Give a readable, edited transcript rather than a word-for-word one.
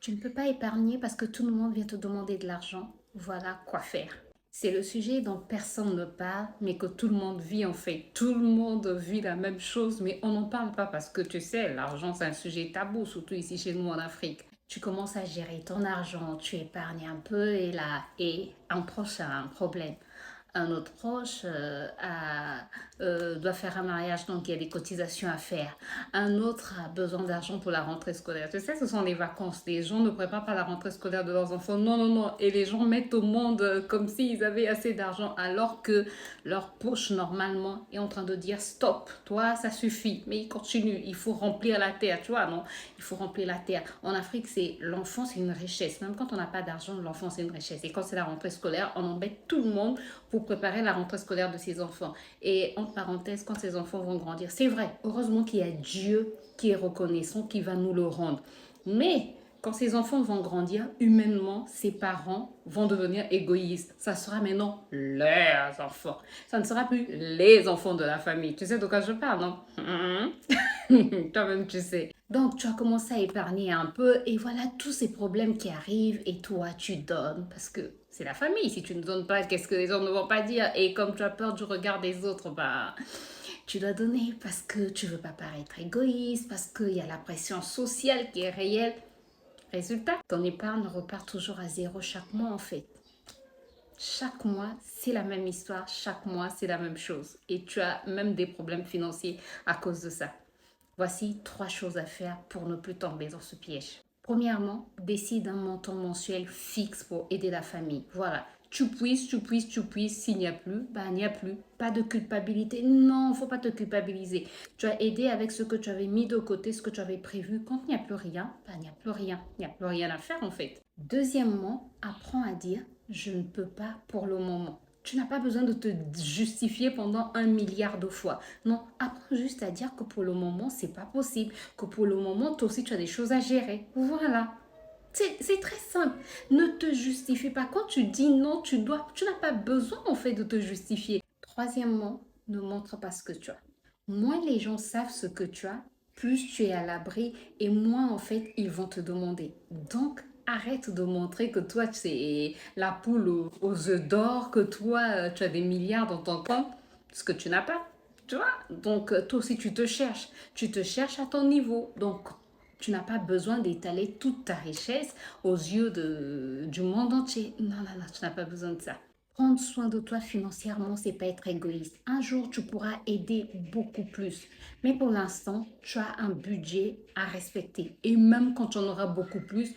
Tu ne peux pas épargner parce que tout le monde vient te demander de l'argent. Voilà quoi faire. C'est le sujet dont personne ne parle, mais que tout le monde vit en fait. Tout le monde vit la même chose, mais on n'en parle pas parce que tu sais, l'argent c'est un sujet tabou, surtout ici chez nous en Afrique. Tu commences à gérer ton argent, tu épargnes un peu et un proche a un problème. Un autre proche doit faire un mariage, donc il y a des cotisations à faire. Un autre a besoin d'argent pour la rentrée scolaire. Tu sais, ce sont les vacances. Les gens ne préparent pas la rentrée scolaire de leurs enfants. Non, non, non. Et les gens mettent au monde comme s'ils avaient assez d'argent, alors que leur poche, normalement, est en train de dire stop, toi, ça suffit. Mais ils continuent. Il faut remplir la terre, tu vois, non? Il faut remplir la terre. En Afrique, c'est l'enfant, c'est une richesse. Même quand on n'a pas d'argent, l'enfant, c'est une richesse. Et quand c'est la rentrée scolaire, on embête tout le monde pour préparer la rentrée scolaire de ses enfants. Et en parenthèse, quand ces enfants vont grandir, c'est vrai, heureusement qu'il y a Dieu qui est reconnaissant, qui va nous le rendre. Mais quand ces enfants vont grandir, humainement, ses parents vont devenir égoïstes. Ça sera maintenant leurs enfants. Ça ne sera plus les enfants de la famille. Tu sais de quoi je parle, non? Toi-même, tu sais. Donc, tu as commencé à épargner un peu et voilà tous ces problèmes qui arrivent et toi, tu donnes parce que c'est la famille. Si tu ne donnes pas, qu'est-ce que les autres ne vont pas dire? Et comme tu as peur du regard des autres, bah, tu dois donner parce que tu veux pas paraître égoïste, parce qu'il y a la pression sociale qui est réelle. Résultat, ton épargne repart toujours à zéro chaque mois en fait. Chaque mois, c'est la même histoire, chaque mois, c'est la même chose. Et tu as même des problèmes financiers à cause de ça. Voici trois choses à faire pour ne plus tomber dans ce piège. Premièrement, décide un montant mensuel fixe pour aider la famille. Voilà. Tu puisses. S'il n'y a plus, bah, il n'y a plus. Pas de culpabilité. Non, il ne faut pas te culpabiliser. Tu as aidé avec ce que tu avais mis de côté, ce que tu avais prévu. Quand il n'y a plus rien, bah, il n'y a plus rien. Il n'y a plus rien à faire en fait. Deuxièmement, apprends à dire je ne peux pas pour le moment. Tu n'as pas besoin de te justifier pendant 1 milliard de fois. Non, apprends juste à dire que pour le moment, c'est pas possible. Que pour le moment, toi aussi, tu as des choses à gérer. Voilà. C'est très simple. Ne te justifie pas. Quand tu dis non, tu n'as pas besoin en fait de te justifier. Troisièmement, ne montre pas ce que tu as. Moins les gens savent ce que tu as, plus tu es à l'abri et moins en fait ils vont te demander. Donc arrête de montrer que toi tu es la poule aux œufs d'or, que toi tu as des milliards dans ton compte, ce que tu n'as pas. Tu vois? Donc toi aussi tu te cherches à ton niveau. Donc tu n'as pas besoin d'étaler toute ta richesse aux yeux du monde entier. Non, non, non, tu n'as pas besoin de ça. Prendre soin de toi financièrement, c'est pas être égoïste. Un jour, tu pourras aider beaucoup plus. Mais pour l'instant, tu as un budget à respecter. Et même quand tu en auras beaucoup plus,